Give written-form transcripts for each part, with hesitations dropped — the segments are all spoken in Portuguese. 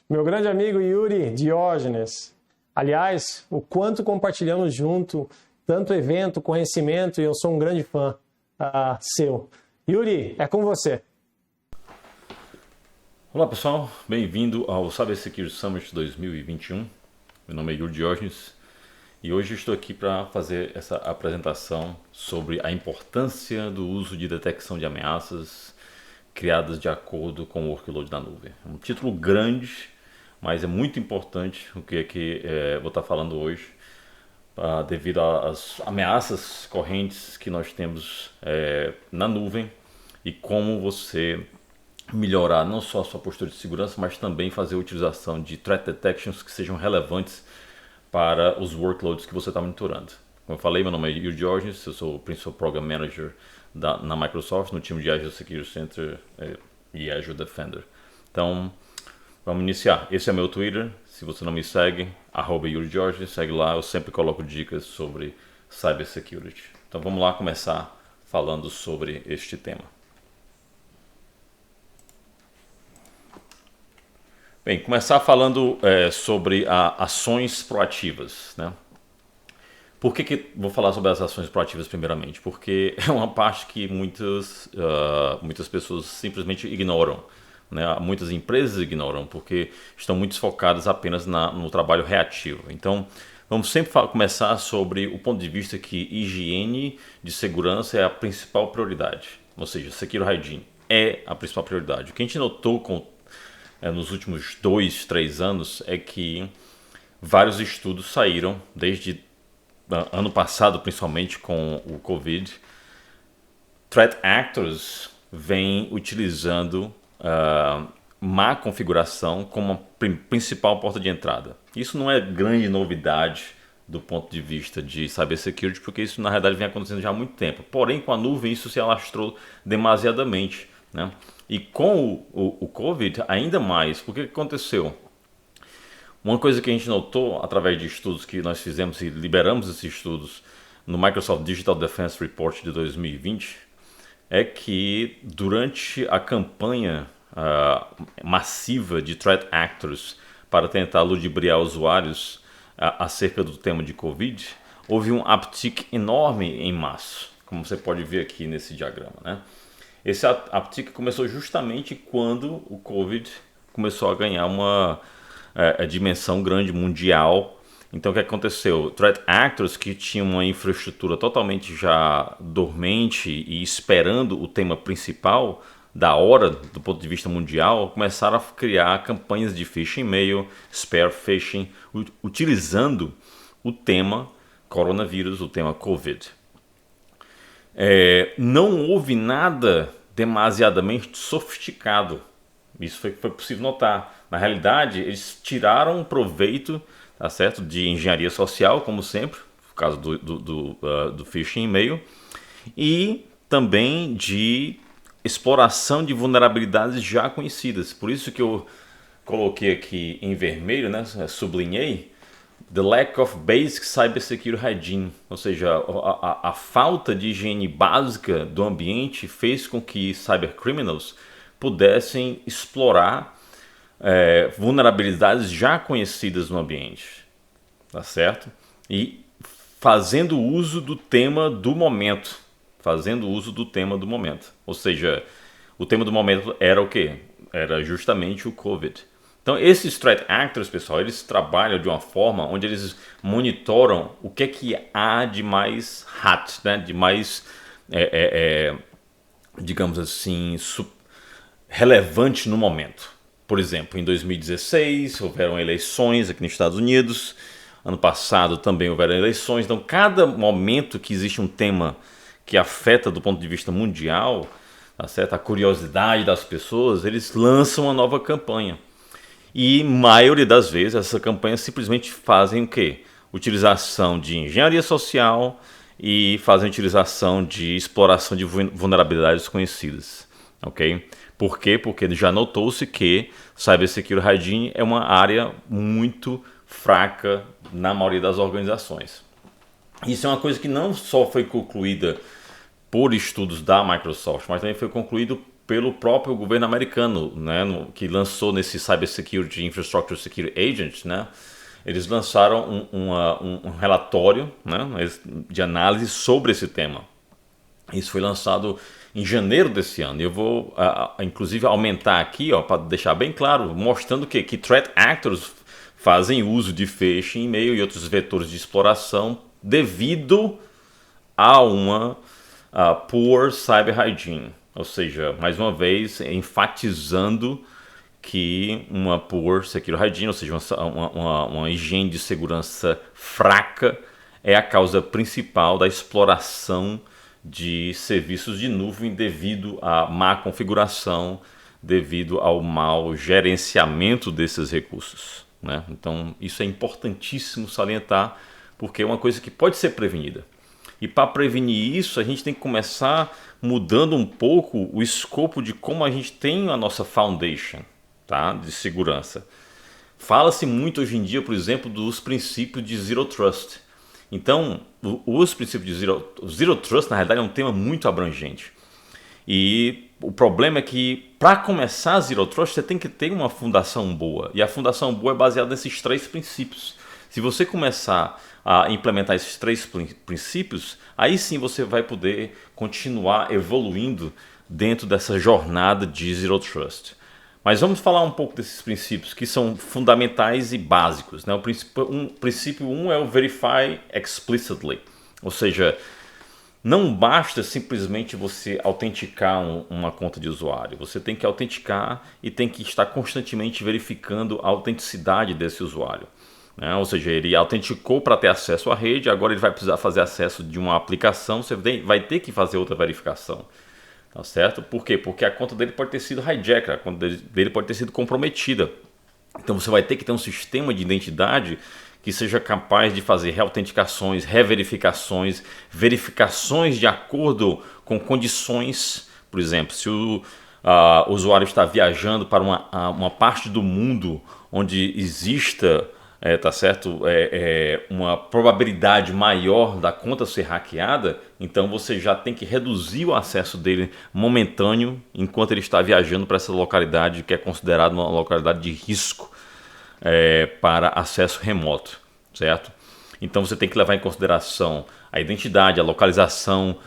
Meu grande amigo Yuri Diógenes. Aliás, o quanto compartilhamos junto, tanto evento, conhecimento, e eu sou um grande fã seu. Yuri, é com você. Olá pessoal, bem-vindo ao Cybersecurity Summit 2021. Meu nome é Yuri Diógenes e hoje estou aqui para fazer essa apresentação sobre a importância do uso de detecção de ameaças criadas de acordo com o workload da nuvem. É um título grande, mas é muito importante o que vou estar falando hoje, devido às ameaças correntes que nós temos na nuvem e como você melhorar não só a sua postura de segurança, mas também fazer a utilização de threat detections que sejam relevantes para os workloads que você está monitorando. Como eu falei, meu nome é Yuri Diógenes, eu sou o Principal Program Manager na Microsoft, no time de Azure Security Center e Azure Defender. Então, vamos iniciar. Esse é meu Twitter, se você não me segue, @Yuri Diógenes, segue lá, eu sempre coloco dicas sobre Cybersecurity. Então vamos lá começar falando sobre este tema. Bem, começar falando sobre ações proativas, né? Por que vou falar sobre as ações proativas primeiramente? Porque é uma parte que muitas pessoas simplesmente ignoram, né? Muitas empresas ignoram porque estão muito focadas apenas no trabalho reativo. Então, vamos sempre começar sobre o ponto de vista que higiene de segurança é a principal prioridade. Ou seja, Security Hygiene é a principal prioridade. O que a gente notou nos últimos 2, 3 anos é que vários estudos saíram, desde ano passado, principalmente com o Covid. Threat actors vêm utilizando má configuração como a principal porta de entrada. Isso não é grande novidade do ponto de vista de cybersecurity, porque isso na realidade vem acontecendo já há muito tempo. Porém, com a nuvem isso se alastrou demasiadamente, né? E com o Covid ainda mais. Porque o que aconteceu? Uma coisa que a gente notou através de estudos que nós fizemos e liberamos esses estudos no Microsoft Digital Defense Report de 2020 é que durante a campanha massiva de threat actors para tentar ludibriar usuários acerca do tema de Covid, houve um uptick enorme em março, como você pode ver aqui nesse diagrama, né? Esse uptick começou justamente quando o Covid começou a ganhar uma dimensão grande mundial. Então o que aconteceu? Threat actors que tinham uma infraestrutura totalmente já dormente e esperando o tema principal da hora do ponto de vista mundial, começaram a criar campanhas de phishing e-mail, spear phishing, utilizando o tema coronavírus, o tema Covid. Não houve nada demasiadamente sofisticado. Isso foi possível notar. Na realidade, eles tiraram proveito, tá certo, de engenharia social, como sempre, no caso do phishing e-mail, e também de exploração de vulnerabilidades já conhecidas. Por isso que eu coloquei aqui em vermelho, né, sublinhei, the lack of basic cybersecurity hygiene, ou seja, a falta de higiene básica do ambiente fez com que cybercriminals pudessem explorar vulnerabilidades já conhecidas no ambiente, tá certo? E fazendo uso do tema do momento, ou seja, o tema do momento era o quê? Era justamente o Covid. Então, esses threat actors, pessoal, eles trabalham de uma forma onde eles monitoram o que há de mais hot, né? De mais, digamos assim, relevante no momento. Por exemplo, em 2016 houveram eleições aqui nos Estados Unidos, ano passado também houveram eleições. Então, cada momento que existe um tema que afeta do ponto de vista mundial, tá certo? A curiosidade das pessoas, eles lançam uma nova campanha. E maioria das vezes essas campanhas simplesmente fazem o quê? Utilização de engenharia social e fazem utilização de exploração de vulnerabilidades conhecidas. Ok? Por quê? Porque já notou-se que Cybersecurity Hygiene é uma área muito fraca na maioria das organizações. Isso é uma coisa que não só foi concluída por estudos da Microsoft, mas também foi concluído pelo próprio governo americano, né, que lançou nesse Cybersecurity Infrastructure Security Agency, né, eles lançaram um relatório, né, de análise sobre esse tema. Isso foi lançado em janeiro desse ano. Eu vou, inclusive, aumentar aqui, para deixar bem claro, mostrando que threat actors fazem uso de phishing, e-mail e outros vetores de exploração devido a uma poor cyber hygiene. Ou seja, mais uma vez, enfatizando que uma poor security hygiene, ou seja, uma higiene de segurança fraca, é a causa principal da exploração de serviços de nuvem devido à má configuração, devido ao mau gerenciamento desses recursos, né? Então, isso é importantíssimo salientar, porque é uma coisa que pode ser prevenida. E para prevenir isso, a gente tem que começar mudando um pouco o escopo de como a gente tem a nossa foundation, tá, de segurança. Fala-se muito hoje em dia, por exemplo, dos princípios de Zero Trust. Então, os princípios de Zero Trust, na realidade, é um tema muito abrangente. E o problema é que, para começar Zero Trust, você tem que ter uma fundação boa. E a fundação boa é baseada nesses 3 princípios. Se você começar a implementar esses 3 princípios, aí sim você vai poder continuar evoluindo dentro dessa jornada de Zero Trust. Mas vamos falar um pouco desses princípios que são fundamentais e básicos, né? O princípio 1 é o Verify Explicitly, ou seja, não basta simplesmente você autenticar uma conta de usuário. Você tem que autenticar e tem que estar constantemente verificando a autenticidade desse usuário, né? Ou seja, ele autenticou para ter acesso à rede, agora ele vai precisar fazer acesso de uma aplicação, você vai ter que fazer outra verificação. Tá certo? Por quê? Porque a conta dele pode ter sido hijacked, a conta dele pode ter sido comprometida. Então você vai ter que ter um sistema de identidade que seja capaz de fazer reautenticações, reverificações, verificações de acordo com condições. Por exemplo, se o usuário está viajando para uma parte do mundo onde exista tá certo? Uma probabilidade maior da conta ser hackeada, então você já tem que reduzir o acesso dele momentâneo enquanto ele está viajando para essa localidade que é considerada uma localidade de risco para acesso remoto, certo? Então você tem que levar em consideração a identidade, a localização,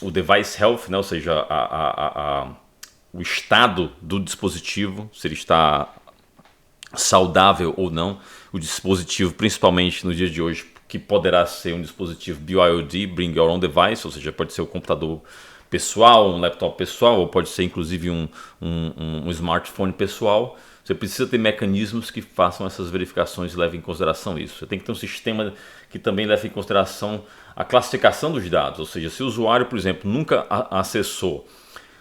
o device health, né? Ou seja, o estado do dispositivo, se ele está saudável ou não, o dispositivo, principalmente no dia de hoje, que poderá ser um dispositivo BYOD, Bring Your Own Device, ou seja, pode ser um computador pessoal, um laptop pessoal, ou pode ser inclusive um smartphone pessoal. Você precisa ter mecanismos que façam essas verificações e levem em consideração isso. Você tem que ter um sistema que também leve em consideração a classificação dos dados, ou seja, se o usuário, por exemplo, nunca acessou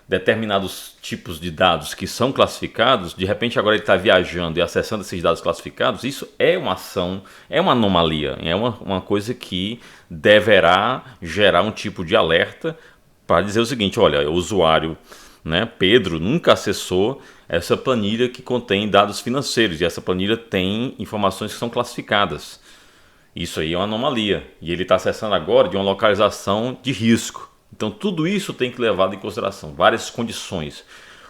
determinados tipos de dados que são classificados, de repente agora ele está viajando e acessando esses dados classificados, isso é uma ação, é uma anomalia, é uma coisa que deverá gerar um tipo de alerta para dizer o seguinte: olha, o usuário, né, Pedro, nunca acessou essa planilha que contém dados financeiros e essa planilha tem informações que são classificadas. Isso aí é uma anomalia e ele está acessando agora de uma localização de risco. Então tudo isso tem que ser levado em consideração, várias condições.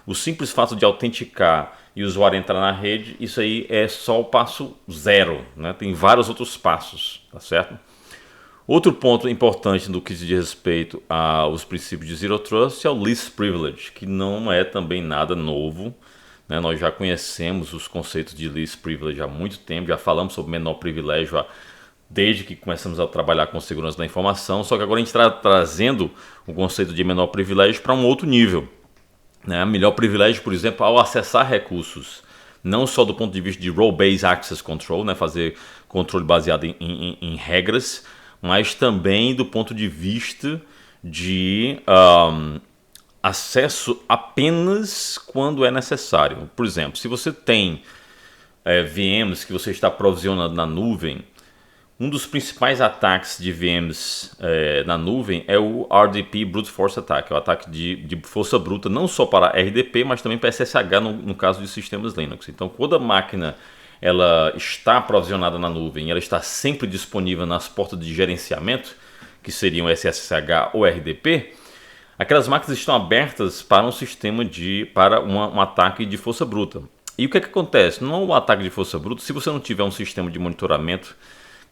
O simples fato de autenticar e o usuário entrar na rede, isso aí é só o passo 0, né? Tem vários outros passos, tá certo? Outro ponto importante no que diz respeito aos princípios de Zero Trust é o Least Privilege, que não é também nada novo, né? Nós já conhecemos os conceitos de Least Privilege há muito tempo, já falamos sobre menor privilégio desde que começamos a trabalhar com segurança da informação, só que agora a gente está trazendo o conceito de menor privilégio para um outro nível, né? Melhor privilégio, por exemplo, ao acessar recursos, não só do ponto de vista de Role-Based Access Control, né? Fazer controle baseado em regras, mas também do ponto de vista de acesso apenas quando é necessário. Por exemplo, se você tem VMs que você está provisionando na nuvem, um dos principais ataques de VMs na nuvem é o RDP Brute Force Attack, é o ataque de força bruta não só para RDP, mas também para SSH no caso de sistemas Linux. Então, quando a máquina ela está provisionada na nuvem, ela está sempre disponível nas portas de gerenciamento, que seriam SSH ou RDP, aquelas máquinas estão abertas para um ataque de força bruta. E o que acontece? Não é um ataque de força bruta, se você não tiver um sistema de monitoramento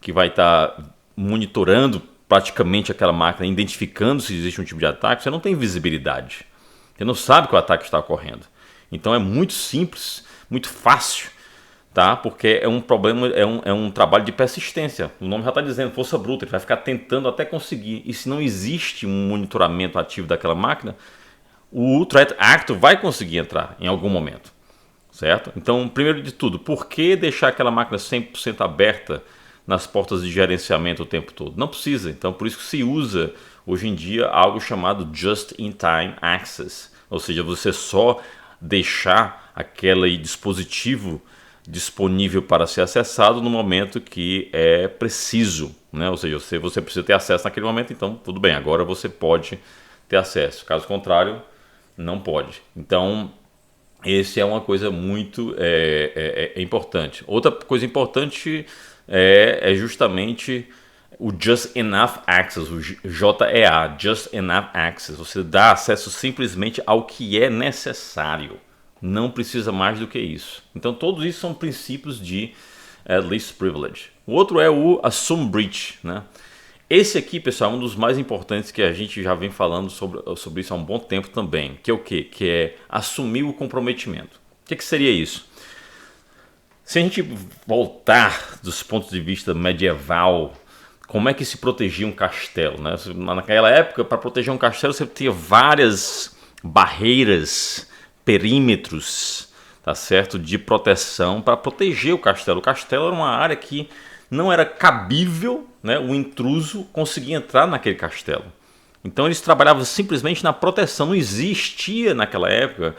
que vai estar monitorando praticamente aquela máquina, identificando se existe um tipo de ataque, você não tem visibilidade. Você não sabe que o ataque está ocorrendo. Então é muito simples, muito fácil, tá? Porque é um problema, é um trabalho de persistência. O nome já está dizendo, força bruta, ele vai ficar tentando até conseguir. E se não existe um monitoramento ativo daquela máquina, o Threat Actor vai conseguir entrar em algum momento, certo? Então, primeiro de tudo, por que deixar aquela máquina 100% aberta nas portas de gerenciamento o tempo todo? Não precisa. Então, por isso que se usa hoje em dia algo chamado Just-in-Time Access, ou seja, você só deixar aquele dispositivo disponível para ser acessado no momento que é preciso, né? Ou seja, se você precisa ter acesso naquele momento, então tudo bem, agora você pode ter acesso. Caso contrário, não pode. Então, esse é uma coisa muito importante. Outra coisa importante é justamente o Just Enough Access, o JEA, Just Enough Access. Você dá acesso simplesmente ao que é necessário. Não precisa mais do que isso. Então, todos isso são princípios de Least Privilege. O outro é o Assume Breach, né? Esse aqui, pessoal, é um dos mais importantes que a gente já vem falando sobre isso há um bom tempo também. Que é o quê? Que é assumir o comprometimento. O que seria isso? Se a gente voltar dos pontos de vista medieval, como é que se protegia um castelo, né? Naquela época, para proteger um castelo, você tinha várias barreiras, perímetros, tá certo? De proteção para proteger o castelo. O castelo era uma área que não era cabível, né, o intruso conseguir entrar naquele castelo. Então eles trabalhavam simplesmente na proteção. Não existia naquela época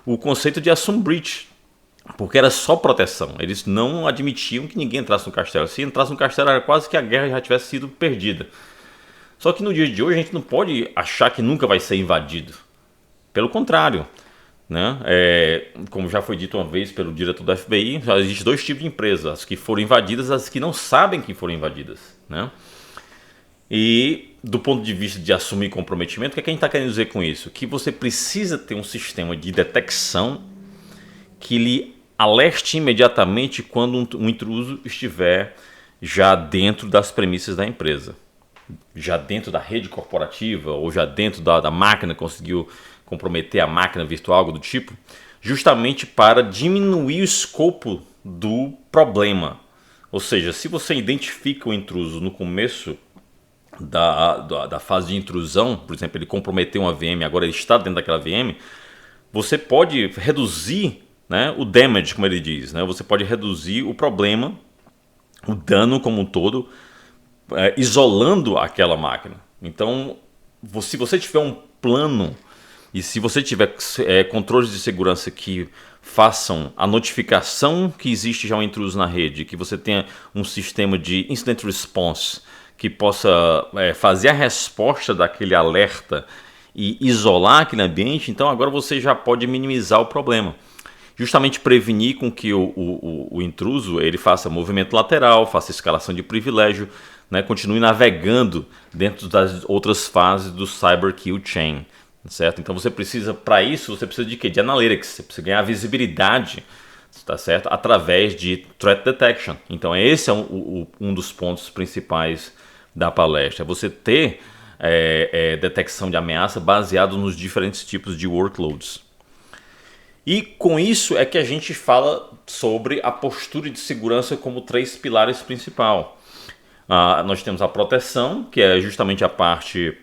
o conceito de assume breach, porque era só proteção. Eles não admitiam que ninguém entrasse no castelo. Se entrasse no castelo era quase que a guerra já tivesse sido perdida. Só que no dia de hoje a gente não pode achar que nunca vai ser invadido. Pelo contrário, né? Como já foi dito uma vez pelo diretor do FBI, já existe dois tipos de empresas: as que foram invadidas e as que não sabem que foram invadidas, né? E do ponto de vista de assumir comprometimento, o que a gente está querendo dizer com isso? Que você precisa ter um sistema de detecção que lhe alerte imediatamente quando um intruso estiver já dentro das premissas da empresa, já dentro da rede corporativa ou já dentro da máquina, conseguiu comprometer a máquina virtual, algo do tipo, justamente para diminuir o escopo do problema. Ou seja, se você identifica o intruso no começo da fase de intrusão, por exemplo, ele comprometeu uma VM, agora ele está dentro daquela VM, você pode reduzir, né, o damage, como ele diz, né? Você pode reduzir o problema, o dano como um todo, isolando aquela máquina. Então, se você tiver um plano e se você tiver controles de segurança que façam a notificação que existe já um intruso na rede, que você tenha um sistema de incident response que possa fazer a resposta daquele alerta e isolar aquele ambiente, então agora você já pode minimizar o problema. Justamente prevenir com que o intruso ele faça movimento lateral, faça escalação de privilégio, né, continue navegando dentro das outras fases do Cyber Kill Chain. Certo? Então você precisa, para isso, você precisa de quê? De analytics, você precisa ganhar visibilidade, tá certo? Através de threat detection. Então esse é um dos pontos principais da palestra, você ter detecção de ameaça baseado nos diferentes tipos de workloads. E com isso é que a gente fala sobre a postura de segurança como 3 pilares principais. Nós temos a proteção, que é justamente a parte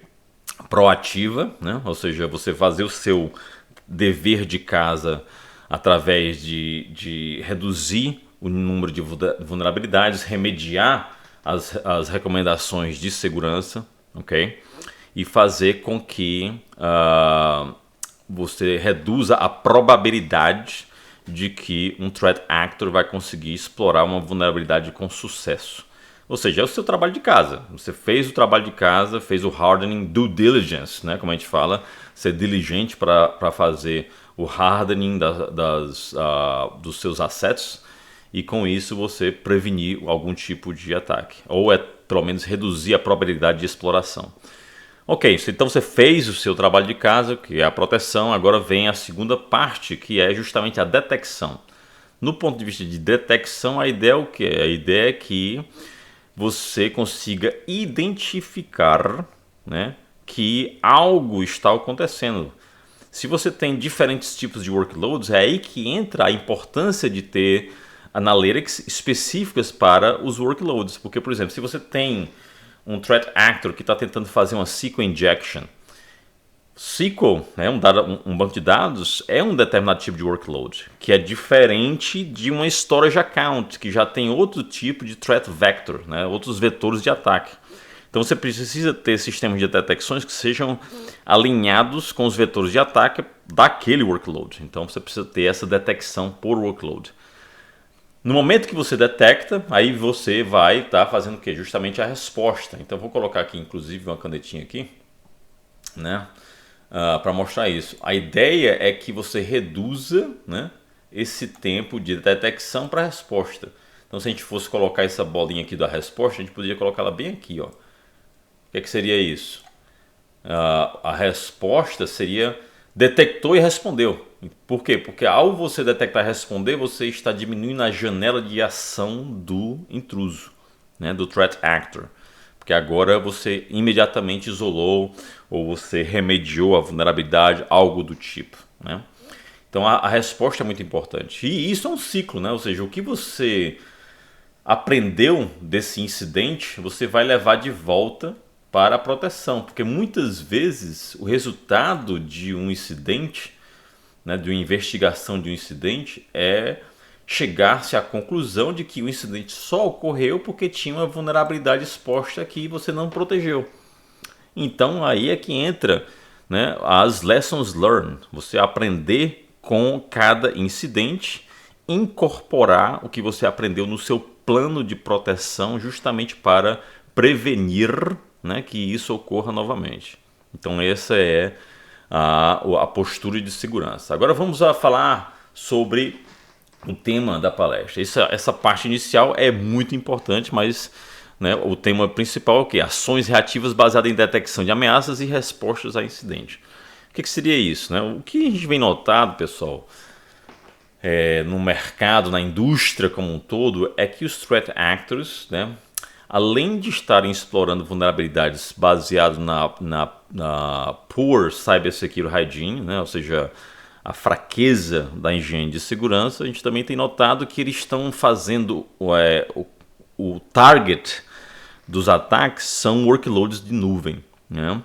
proativa, né? Ou seja, você fazer o seu dever de casa através de reduzir o número de vulnerabilidades, remediar as recomendações de segurança, ok? E fazer com que você reduza a probabilidade de que um threat actor vai conseguir explorar uma vulnerabilidade com sucesso. Ou seja, é o seu trabalho de casa. Você fez o trabalho de casa, fez o hardening, due diligence, né? Como a gente fala, ser diligente para fazer o hardening dos seus assets e com isso você prevenir algum tipo de ataque. Ou pelo menos reduzir a probabilidade de exploração. Ok, então você fez o seu trabalho de casa, que é a proteção, agora vem a segunda parte, que é justamente a detecção. No ponto de vista de detecção, a ideia é o quê? A ideia é que você consiga identificar, né, que algo está acontecendo. Se você tem diferentes tipos de workloads, é aí que entra a importância de ter analytics específicas para os workloads. Porque, por exemplo, se você tem um threat actor que está tentando fazer uma SQL injection, SQL, né, um banco de dados, é um determinado tipo de workload, que é diferente de uma storage account, que já tem outro tipo de threat vector, né, outros vetores de ataque. Então você precisa ter sistemas de detecções que sejam alinhados com os vetores de ataque daquele workload. Então você precisa ter essa detecção por workload. No momento que você detecta, aí você vai estar fazendo o quê? Justamente a resposta. Então eu vou colocar aqui, inclusive, uma canetinha aqui, né? Para mostrar isso. A ideia é que você reduza, né, esse tempo de detecção para a resposta. Então, se a gente fosse colocar essa bolinha aqui da resposta, a gente poderia colocar ela bem aqui, ó. O que seria isso? A resposta seria detectou e respondeu. Por quê? Porque ao você detectar e responder, você está diminuindo a janela de ação do intruso, né, do threat actor. Porque agora você imediatamente isolou ou você remediou a vulnerabilidade, algo do tipo, né? Então a resposta é muito importante. E isso é um ciclo, né? Ou seja, o que você aprendeu desse incidente, você vai levar de volta para a proteção. Porque muitas vezes o resultado de um incidente, né, de uma investigação de um incidente, é chegar-se à conclusão de que o incidente só ocorreu porque tinha uma vulnerabilidade exposta que você não protegeu. Então aí é que entra, né, as lessons learned, você aprender com cada incidente, incorporar o que você aprendeu no seu plano de proteção justamente para prevenir, né, que isso ocorra novamente. Então essa é a postura de segurança. Agora vamos falar sobre o tema da palestra. Essa parte inicial é muito importante, mas, né, o tema principal é o quê? Ações reativas baseadas em detecção de ameaças e respostas a incidentes. O que seria isso, né? O que a gente vem notado, pessoal, no mercado, na indústria como um todo, é que os threat actors, né, além de estarem explorando vulnerabilidades baseadas na poor cybersecurity hygiene, né, ou seja, a fraqueza da higiene de segurança, a gente também tem notado que eles estão fazendo o target dos ataques são workloads de nuvem, né?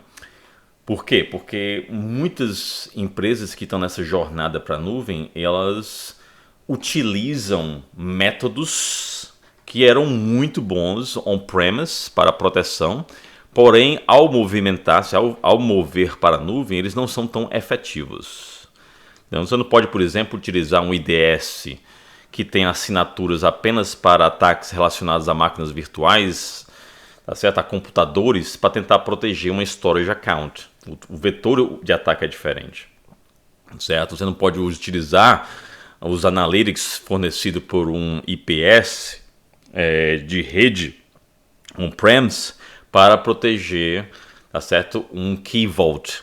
Por quê? Porque muitas empresas que estão nessa jornada para a nuvem, elas utilizam métodos que eram muito bons on-premise para proteção, porém, ao movimentar-se, ao mover para a nuvem, eles não são tão efetivos. Então, você não pode, por exemplo, utilizar um IDS que tem assinaturas apenas para ataques relacionados a máquinas virtuais, tá certo? A computadores, para tentar proteger uma storage account. O vetor de ataque é diferente, certo? Você não pode utilizar os analytics fornecidos por um IPS de rede on-premise para proteger, tá certo, um key vault.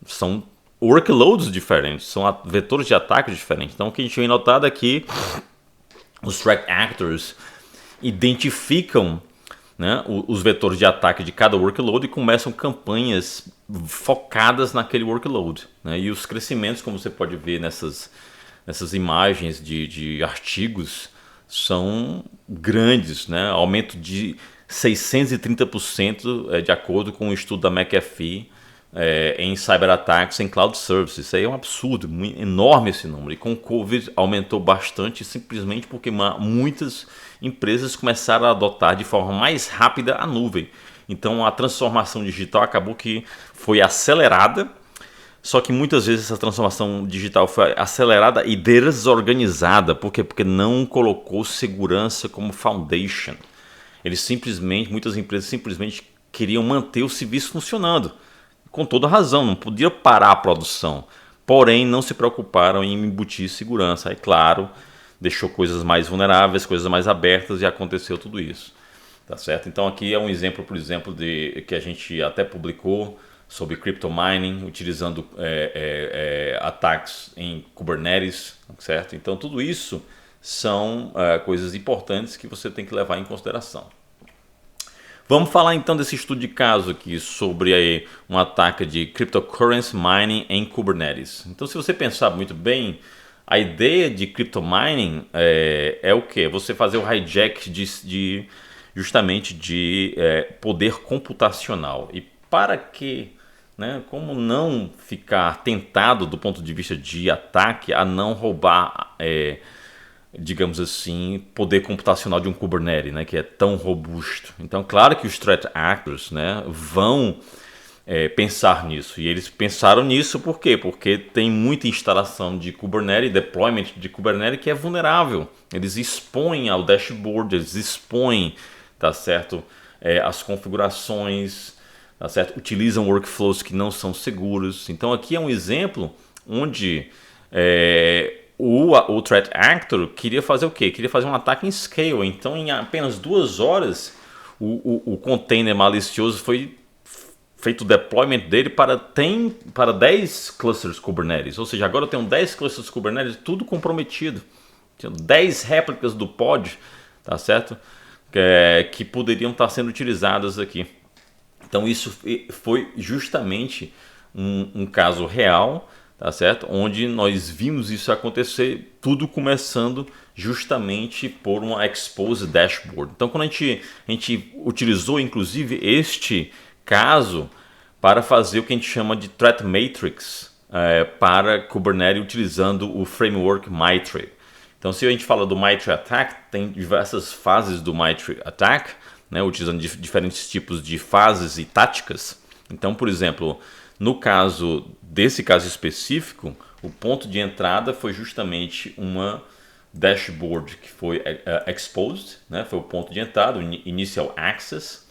São workloads diferentes, são vetores de ataque diferentes. Então o que a gente tem notado é que os threat actors identificam, né, os vetores de ataque de cada workload e começam campanhas focadas naquele workload, né? E os crescimentos, como você pode ver nessas imagens de artigos, são grandes, né? Aumento de 630% de acordo com o estudo da McAfee em cyberataques em cloud services. Isso aí é um absurdo, enorme esse número. E com o Covid aumentou bastante simplesmente porque muitas empresas começaram a adotar de forma mais rápida a nuvem. Então a transformação digital acabou que foi acelerada, só que muitas vezes essa transformação digital foi acelerada e desorganizada. Por quê? Porque não colocou segurança como foundation. Muitas empresas simplesmente queriam manter o serviço funcionando. Com toda razão, não podia parar a produção. Porém, não se preocuparam em embutir segurança. Aí, claro, deixou coisas mais vulneráveis, coisas mais abertas e aconteceu tudo isso. Tá certo? Então aqui é um exemplo, por exemplo, que a gente até publicou sobre crypto mining, utilizando ataques em Kubernetes, certo? Então tudo isso são coisas importantes que você tem que levar em consideração. Vamos falar então desse estudo de caso aqui sobre um ataque de cryptocurrency mining em Kubernetes. Então, se você pensar muito bem, a ideia de crypto mining é o quê? Você fazer o hijack justamente de poder computacional. E para que, né, como não ficar tentado do ponto de vista de ataque a não roubar digamos assim, poder computacional de um Kubernetes, né, que é tão robusto. Então, claro que os threat actors, né, vão pensar nisso. E eles pensaram nisso por quê? Porque tem muita instalação de Kubernetes, deployment de Kubernetes que é vulnerável. Eles expõem ao dashboard, eles expõem, tá certo, as configurações, tá certo, utilizam workflows que não são seguros. Então, aqui é um exemplo onde o threat actor queria fazer o quê? Queria fazer um ataque em scale. Então, em apenas 2 horas, o container malicioso foi feito o deployment dele para 10 clusters Kubernetes. Ou seja, agora eu tenho 10 clusters Kubernetes, tudo comprometido. Tenho 10 réplicas do pod, tá certo? Que poderiam estar sendo utilizadas aqui. Então, isso foi justamente um caso real, tá certo? Onde nós vimos isso acontecer, tudo começando justamente por uma exposed dashboard. Então, quando a gente utilizou inclusive este caso para fazer o que a gente chama de threat matrix para Kubernetes utilizando o framework MITRE. Então, se a gente fala do MITRE ATT&CK, tem diversas fases do MITRE ATT&CK, né, utilizando diferentes tipos de fases e táticas. Então, por exemplo, no caso desse caso específico, o ponto de entrada foi justamente uma dashboard que foi exposed, né, foi o ponto de entrada, o initial access.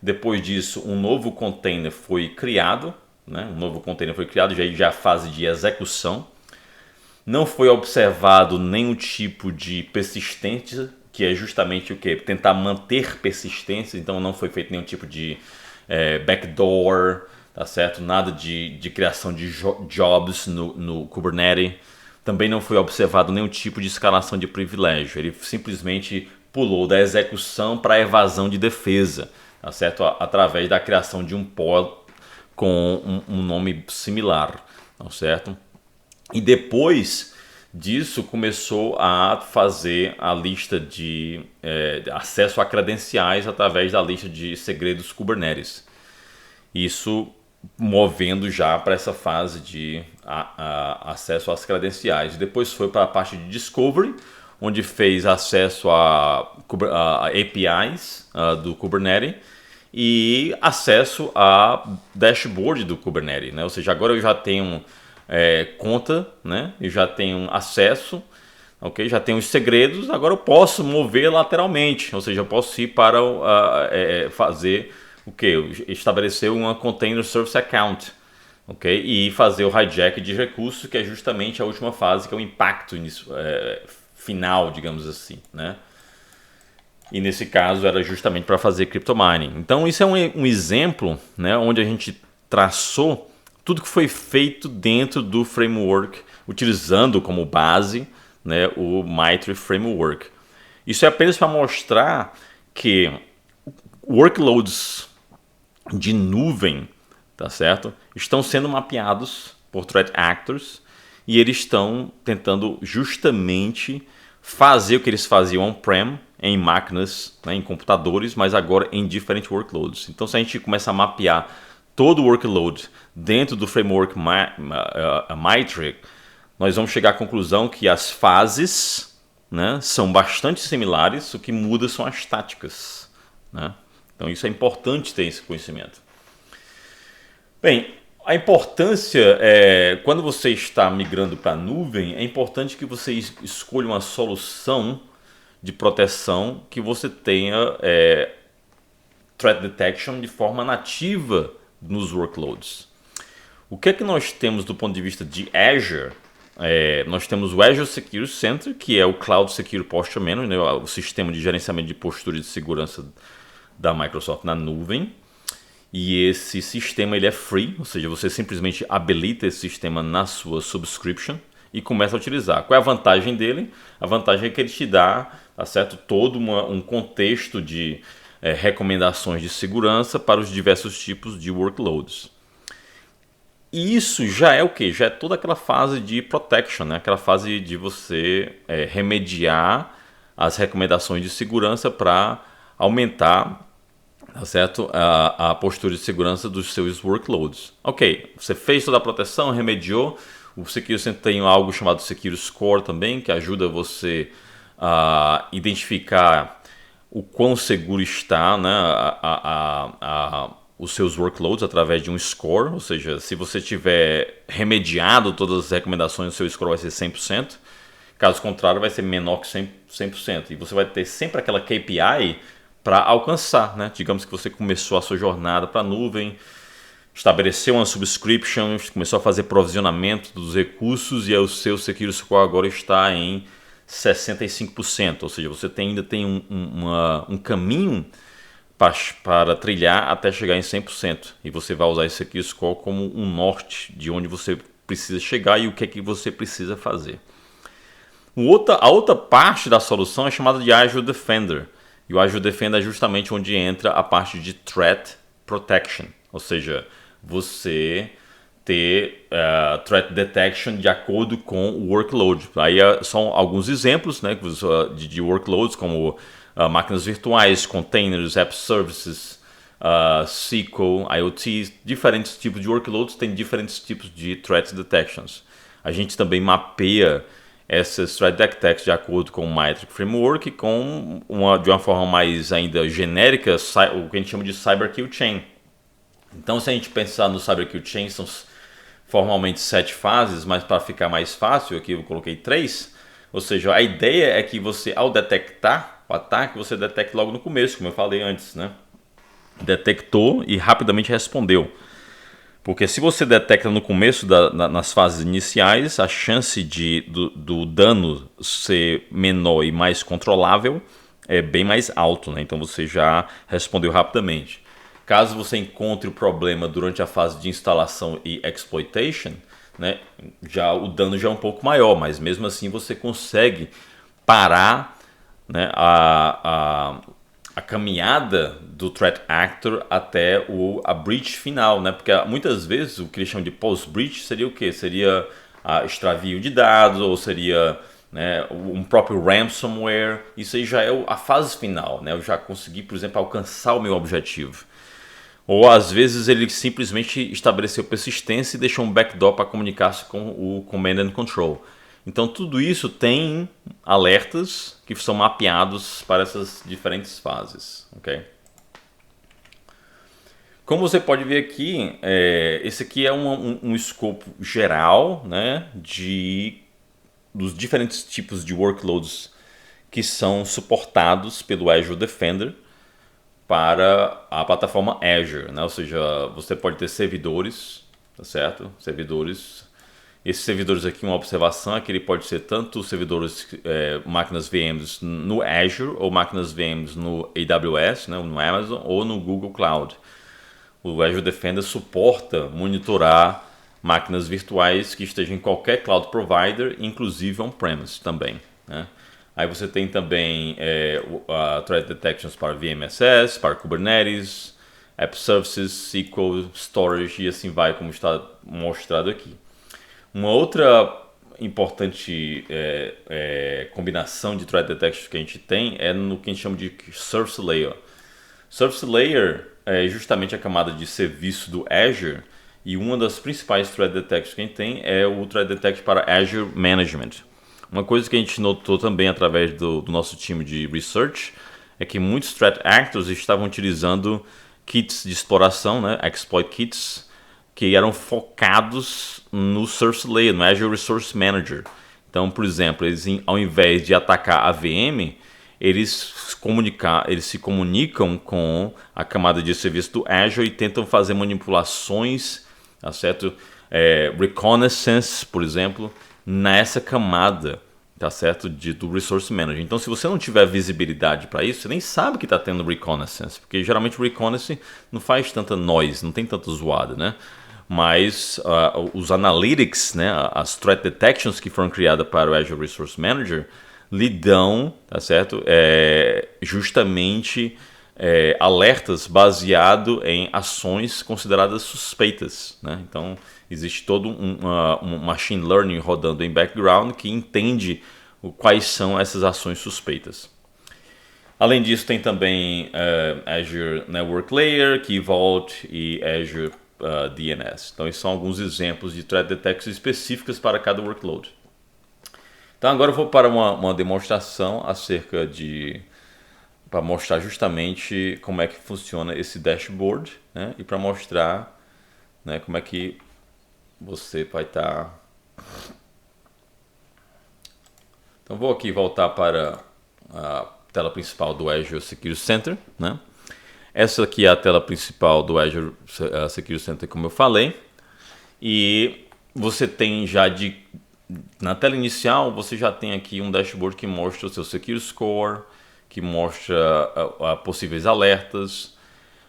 Depois disso, um novo container foi criado, né, já a fase de execução. Não foi observado nenhum tipo de persistência, que é justamente o que? Tentar manter persistência, então não foi feito nenhum tipo de backdoor, tá certo? Nada de criação de jobs no Kubernetes. Também não foi observado nenhum tipo de escalação de privilégio. Ele simplesmente pulou da execução para a evasão de defesa, tá certo? Através da criação de um pod com um nome similar, tá certo? E depois disso começou a fazer a lista de acesso a credenciais através da lista de segredos Kubernetes. Isso movendo já para essa fase de acesso às credenciais. Depois foi para a parte de discovery, onde fez acesso a APIs do Kubernetes e acesso a dashboard do Kubernetes, né? Ou seja, agora eu já tenho conta, né? Eu já tenho acesso, ok? Já tenho os segredos, agora eu posso mover lateralmente, ou seja, eu posso ir para fazer o que? Estabelecer uma Container Service Account, ok? E fazer o hijack de recursos, que é justamente a última fase, que é o impacto final, digamos assim, né? E nesse caso era justamente para fazer crypto mining. Então isso é um exemplo, né, onde a gente traçou tudo que foi feito dentro do framework, utilizando como base, né, o MITRE Framework. Isso é apenas para mostrar que workloads de nuvem, tá certo, estão sendo mapeados por threat actors e eles estão tentando justamente fazer o que eles faziam on-prem, em máquinas, né, em computadores, mas agora em diferentes workloads. Então, se a gente começa a mapear todo o workload dentro do framework MITRE, nós vamos chegar à conclusão que as fases, né, são bastante similares, o que muda são as táticas, né? Então, isso é importante ter esse conhecimento. Bem, a importância quando você está migrando para a nuvem, é importante que você escolha uma solução de proteção que você tenha threat detection de forma nativa nos workloads. O que é que nós temos do ponto de vista de Azure? Nós temos o Azure Security Center, que é o Cloud Security Posture Management, né, o sistema de gerenciamento de postura de segurança da Microsoft na nuvem. E esse sistema ele é free, ou seja, você simplesmente habilita esse sistema na sua subscription e começa a utilizar. Qual é a vantagem dele? A vantagem é que ele te dá, tá certo, todo um contexto de recomendações de segurança para os diversos tipos de workloads. E isso já é o que? Já é toda aquela fase de protection, né? Aquela fase de você remediar as recomendações de segurança para aumentar, tá certo? A postura de segurança dos seus workloads. Ok, você fez toda a proteção, remediou. O Secure Center tem algo chamado Secure Score também, que ajuda você a identificar o quão seguro está, né, os seus workloads através de um score. Ou seja, se você tiver remediado todas as recomendações, o seu score vai ser 100%. Caso contrário, vai ser menor que 100%. E você vai ter sempre aquela KPI para alcançar, né? Digamos que você começou a sua jornada para a nuvem, estabeleceu uma subscription, começou a fazer provisionamento dos recursos e aí o seu Secure Score agora está em 65%. Ou seja, você ainda tem um caminho para trilhar até chegar em 100%. E você vai usar esse Secure Score como um norte de onde você precisa chegar e o que é que você precisa fazer. A outra parte da solução é chamada de Azure Defender. E o Azure Defender é justamente onde entra a parte de Threat Protection. Ou seja, você ter Threat Detection de acordo com o workload. Aí são alguns exemplos, né, de workloads como máquinas virtuais, containers, app services, SQL, IoT. Diferentes tipos de workloads têm diferentes tipos de Threat Detections. A gente também mapeia essas Threat Detects de acordo com o MITRE Framework e de uma forma mais ainda genérica, o que a gente chama de Cyber Kill Chain. Então, se a gente pensar no Cyber Kill Chain, são formalmente 7 fases, mas para ficar mais fácil, aqui eu coloquei 3. Ou seja, a ideia é que você, ao detectar o ataque, você detecte logo no começo, como eu falei antes, né? Detectou e rapidamente respondeu. Porque se você detecta no começo, nas fases iniciais, a chance do dano ser menor e mais controlável é bem mais alto, né? Então você já respondeu rapidamente. Caso você encontre o problema durante a fase de instalação e exploitation, né, o dano já é um pouco maior, mas mesmo assim você consegue parar, né, a caminhada do Threat Actor até a breach final, né? Porque muitas vezes o que eles chamam de post-breach seria o quê? Seria extravio de dados ou seria, né, um próprio ransomware. Isso aí já é a fase final, né? Eu já consegui, por exemplo, alcançar o meu objetivo. Ou às vezes ele simplesmente estabeleceu persistência e deixou um backdoor para comunicar-se com o Command and Control. Então tudo isso tem alertas que são mapeados para essas diferentes fases. Okay? Como você pode ver aqui, esse aqui é um escopo geral, né, dos diferentes tipos de workloads que são suportados pelo Azure Defender para a plataforma Azure, né? Ou seja, você pode ter servidores, tá certo? Esses servidores aqui, uma observação é que ele pode ser tanto servidores, máquinas VMs no Azure ou máquinas VMs no AWS, né, no Amazon ou no Google Cloud. O Azure Defender suporta monitorar máquinas virtuais que estejam em qualquer cloud provider, inclusive on-premise também, né? Aí você tem também Threat Detections para VMSS, para Kubernetes, App Services, SQL, Storage e assim vai, como está mostrado aqui. Uma outra importante combinação de Threat Detection que a gente tem é no que a gente chama de Service Layer. Service Layer é justamente a camada de serviço do Azure e uma das principais Threat Detections que a gente tem é o Threat Detect para Azure Management. Uma coisa que a gente notou também através do nosso time de research é que muitos threat actors estavam utilizando kits de exploração, né, exploit kits, que eram focados no Service Layer, no Azure Resource Manager. Então, por exemplo, eles, ao invés de atacar a VM, eles se comunicam com a camada de serviço do Azure e tentam fazer manipulações, tá certo? Reconnaissance, por exemplo, nessa camada, tá certo? Do Resource Manager. Então, se você não tiver visibilidade para isso, você nem sabe que está tendo reconnaissance, porque geralmente o reconnaissance não faz tanta noise, não tem tanta zoada, né? Mas os analytics, né, as threat detections que foram criadas para o Azure Resource Manager, lhe dão, tá certo? Justamente alertas baseado em ações consideradas suspeitas, né? Então, existe todo um machine learning rodando em background que entende quais são essas ações suspeitas. Além disso, tem também Azure Network Layer, Key Vault e Azure DNS. Então, esses são alguns exemplos de threat detections específicas para cada workload. Então, agora eu vou para uma demonstração para mostrar justamente como é que funciona esse dashboard, né? E para mostrar, né, como é que você vai estar. Então vou aqui voltar para a tela principal do Azure Security Center, né? Essa aqui é a tela principal do Azure Security Center, como eu falei. E você tem na tela inicial, você já tem aqui um dashboard que mostra o seu Security Score, que mostra possíveis alertas,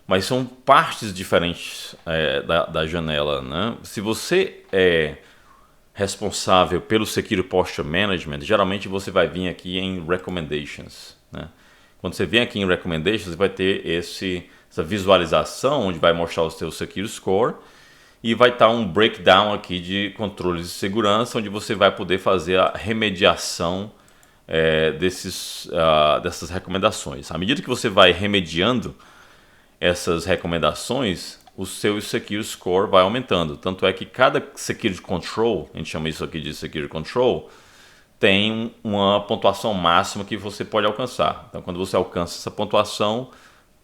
mas são partes diferentes da janela, né? Se você é responsável pelo Security Posture Management, geralmente você vai vir aqui em Recommendations, né? Quando você vem aqui em Recommendations, você vai ter essa visualização onde vai mostrar o seu Security Score e vai estar um breakdown aqui de controles de segurança, onde você vai poder fazer a remediação dessas recomendações. À medida que você vai remediando essas recomendações, o seu Security Score vai aumentando. Tanto é que cada Security Control, a gente chama isso aqui de Security Control, tem uma pontuação máxima que você pode alcançar. Então, quando você alcança essa pontuação,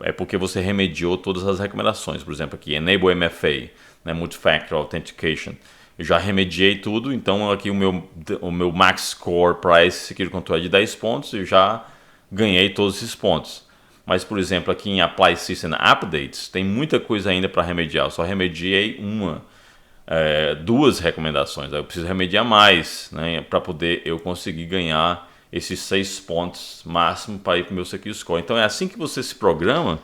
é porque você remediou todas as recomendações. Por exemplo, aqui, Enable MFA, né, Multifactor Authentication. Eu já remediei tudo, então aqui o meu max score para esse Security Control é de 10 pontos, eu já ganhei todos esses pontos. Mas, por exemplo, aqui em Apply System Updates, tem muita coisa ainda para remediar. Eu só remediei duas recomendações. Aí eu preciso remediar mais, né, para poder eu conseguir ganhar esses 6 pontos máximo para ir para o meu Security Score. Então, é assim que você se programa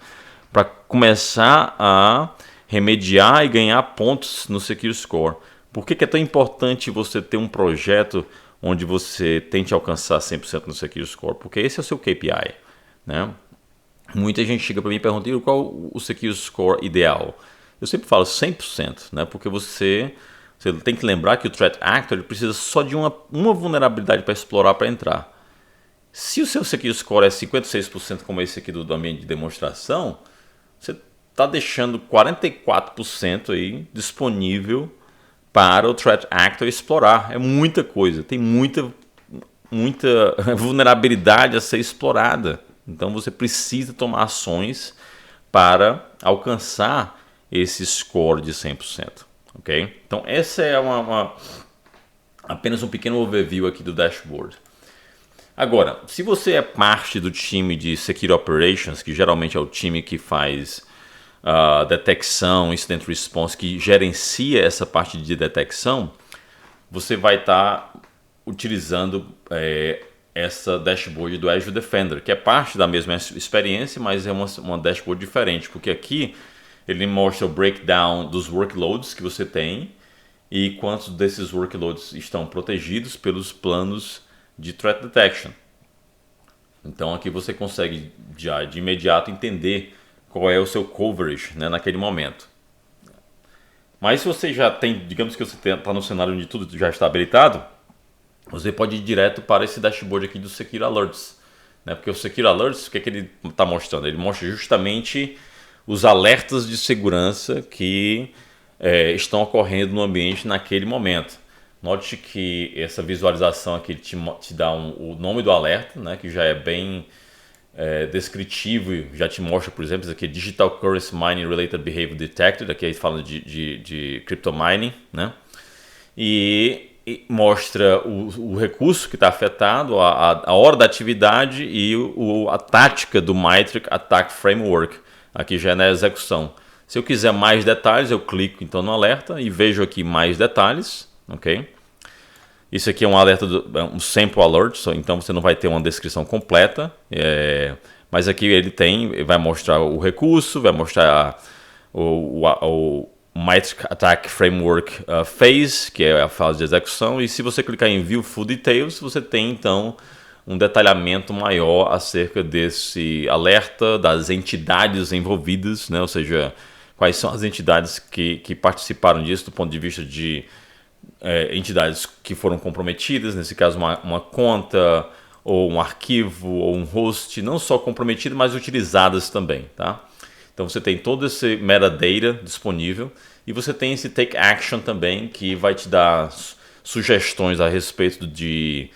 para começar a remediar e ganhar pontos no Security Score. Por que é tão importante você ter um projeto onde você tente alcançar 100% no Security Score? Porque esse é o seu KPI, né? Muita gente chega para mim e pergunta qual o Security Score ideal. Eu sempre falo 100%, né? Porque você tem que lembrar que o Threat Actor precisa só de uma vulnerabilidade para explorar, para entrar. Se o seu Security Score é 56%, como esse aqui do ambiente de demonstração, você está deixando 44% aí disponível para o Threat Actor explorar. É muita coisa, tem muita vulnerabilidade a ser explorada. Então você precisa tomar ações para alcançar esse score de 100%. Okay? Então essa é apenas um pequeno overview aqui do dashboard. Agora, se você é parte do time de Security Operations, que geralmente é o time que faz detecção, Incident Response, que gerencia essa parte de detecção, você vai estar utilizando essa dashboard do Azure Defender, que é parte da mesma experiência, mas é uma dashboard diferente, porque aqui ele mostra o breakdown dos workloads que você tem e quantos desses workloads estão protegidos pelos planos de Threat Detection. Então aqui você consegue já de imediato entender qual é o seu coverage, né, naquele momento. Mas se você já tem, digamos que você está no cenário onde tudo já está habilitado, você pode ir direto para esse dashboard aqui do Security Alerts, né? Porque o Security Alerts, o que ele está mostrando? Ele mostra justamente os alertas de segurança que estão ocorrendo no ambiente naquele momento. Note que essa visualização aqui te dá o nome do alerta, né? Que já é bem descritivo e já te mostra, por exemplo, isso aqui, Digital Currency Mining Related Behavior Detected, aqui falando de crypto mining, né? E mostra o recurso que está afetado, a hora da atividade e a tática do Mythic Attack Framework. Aqui já é na execução. Se eu quiser mais detalhes, eu clico então no alerta e vejo aqui mais detalhes, ok? Isso aqui é um alerta, um sample alert, então você não vai ter uma descrição completa, mas aqui ele vai mostrar o recurso, vai mostrar o Might Attack Framework Phase, que é a fase de execução, e se você clicar em View Full Details, você tem então um detalhamento maior acerca desse alerta, das entidades envolvidas, né? Ou seja, quais são as entidades que participaram disso do ponto de vista de entidades que foram comprometidas, nesse caso uma conta, ou um arquivo, ou um host, não só comprometidas, mas utilizadas também, tá? Então você tem todo esse metadata disponível e você tem esse take action também, que vai te dar sugestões a respeito de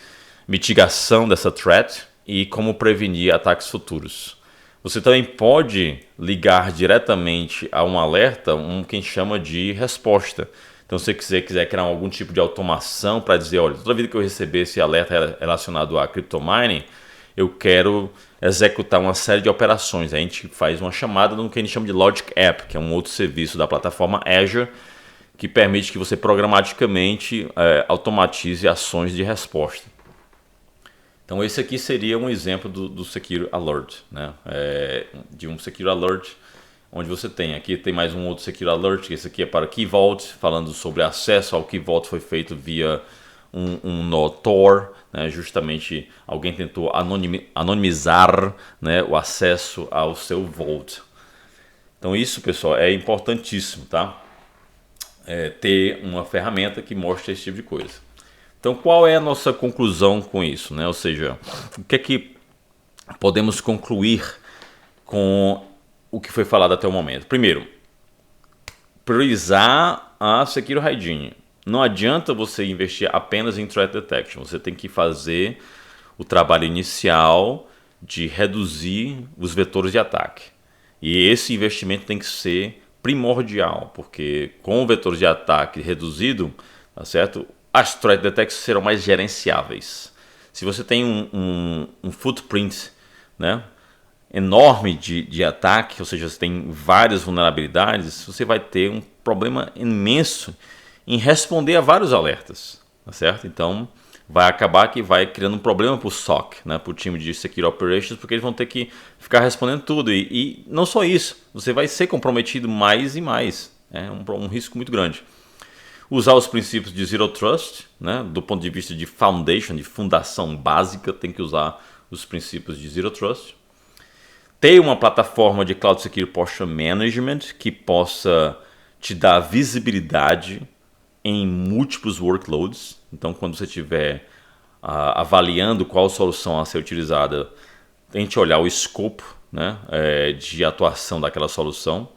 mitigação dessa threat e como prevenir ataques futuros. Você também pode ligar diretamente a um alerta, que a gente chama de resposta. Então, se você quiser criar algum tipo de automação para dizer, olha, toda vida que eu receber esse alerta relacionado a cryptomining, eu quero executar uma série de operações. A gente faz uma chamada no que a gente chama de Logic App, que é um outro serviço da plataforma Azure, que permite que você programaticamente automatize ações de resposta. Então esse aqui seria um exemplo do Secure Alert, né? De um Secure Alert, onde você aqui tem mais um outro Secure Alert, que esse aqui é para Key Vault, falando sobre acesso ao Key Vault, foi feito via um nó Tor, né? Justamente alguém tentou anonimizar, né, o acesso ao seu Vault. Então isso, pessoal, é importantíssimo, tá? Ter uma ferramenta que mostre esse tipo de coisa. Então qual é a nossa conclusão com isso, né? Ou seja, o que é que podemos concluir com o que foi falado até o momento? Primeiro, priorizar a Secure Hygiene. Não adianta você investir apenas em Threat Detection. Você tem que fazer o trabalho inicial de reduzir os vetores de ataque. E esse investimento tem que ser primordial, porque com o vetor de ataque reduzido, tá certo? As Threat Detections serão mais gerenciáveis. Se você tem um footprint, né, enorme de ataque, ou seja, você tem várias vulnerabilidades, você vai ter um problema imenso em responder a vários alertas, tá certo? Então, vai acabar que vai criando um problema para o SOC, né, para o time de Security Operations, porque eles vão ter que ficar respondendo tudo. E não só isso, você vai ser comprometido mais e mais. É um risco muito grande. Usar os princípios de Zero Trust, né, do ponto de vista de foundation, de fundação básica, tem que usar os princípios de Zero Trust. Ter uma plataforma de Cloud Security Posture Management que possa te dar visibilidade em múltiplos workloads. Então, quando você estiver avaliando qual solução a ser utilizada, tente olhar o escopo, né, de atuação daquela solução.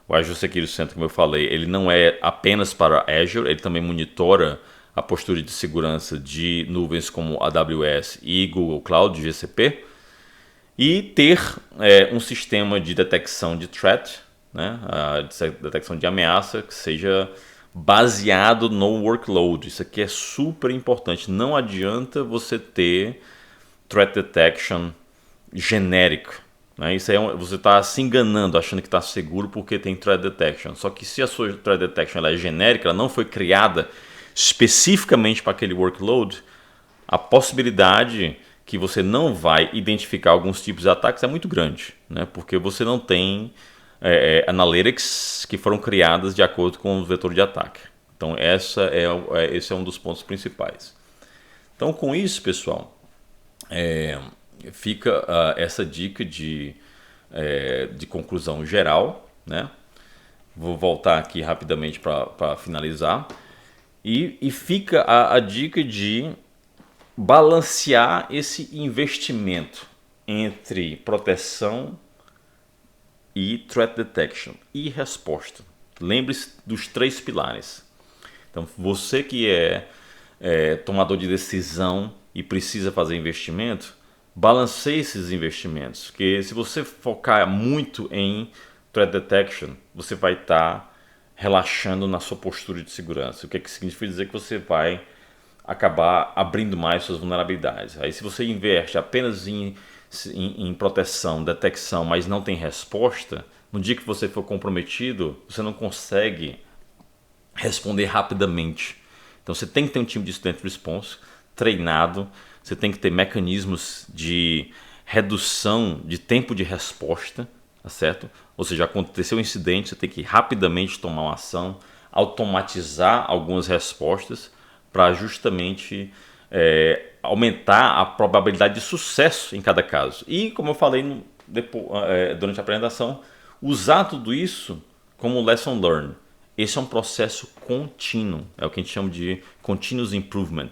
O Azure Security Center, como eu falei, ele não é apenas para Azure, ele também monitora a postura de segurança de nuvens como AWS e Google Cloud, GCP. E ter um sistema de detecção de threat, né, de detecção de ameaça, que seja baseado no workload. Isso aqui é super importante. Não adianta você ter threat detection genérico. Né? Isso aí você está se enganando, achando que está seguro porque tem threat detection. Só que se a sua threat detection ela é genérica, ela não foi criada especificamente para aquele workload, a possibilidade que você não vai identificar alguns tipos de ataques é muito grande, né? Porque você não tem analytics que foram criadas de acordo com o vetor de ataque. Então esse é um dos pontos principais. Então com isso, pessoal, fica essa dica de conclusão geral, né? Vou voltar aqui rapidamente para finalizar. E fica a dica de balancear esse investimento entre proteção e threat detection e resposta. Lembre-se dos 3 pilares. Então, você que é tomador de decisão e precisa fazer investimento, balanceie esses investimentos. Porque se você focar muito em threat detection, você vai estar relaxando na sua postura de segurança. O que significa dizer que você vai acabar abrindo mais suas vulnerabilidades. Aí se você investe apenas em proteção, detecção, mas não tem resposta, no dia que você for comprometido, você não consegue responder rapidamente. Então você tem que ter um time de incident response treinado, você tem que ter mecanismos de redução de tempo de resposta, tá certo? Ou seja, aconteceu um incidente, você tem que rapidamente tomar uma ação, automatizar algumas respostas para justamente aumentar a probabilidade de sucesso em cada caso. E, como eu falei durante a apresentação, usar tudo isso como lesson learned. Esse é um processo contínuo, é o que a gente chama de continuous improvement.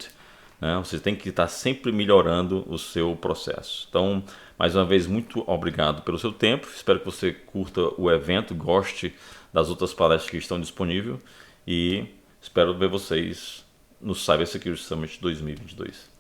Né? Você tem que estar sempre melhorando o seu processo. Então, mais uma vez, muito obrigado pelo seu tempo. Espero que você curta o evento, goste das outras palestras que estão disponíveis e espero ver vocês no Cyber Security Summit 2022.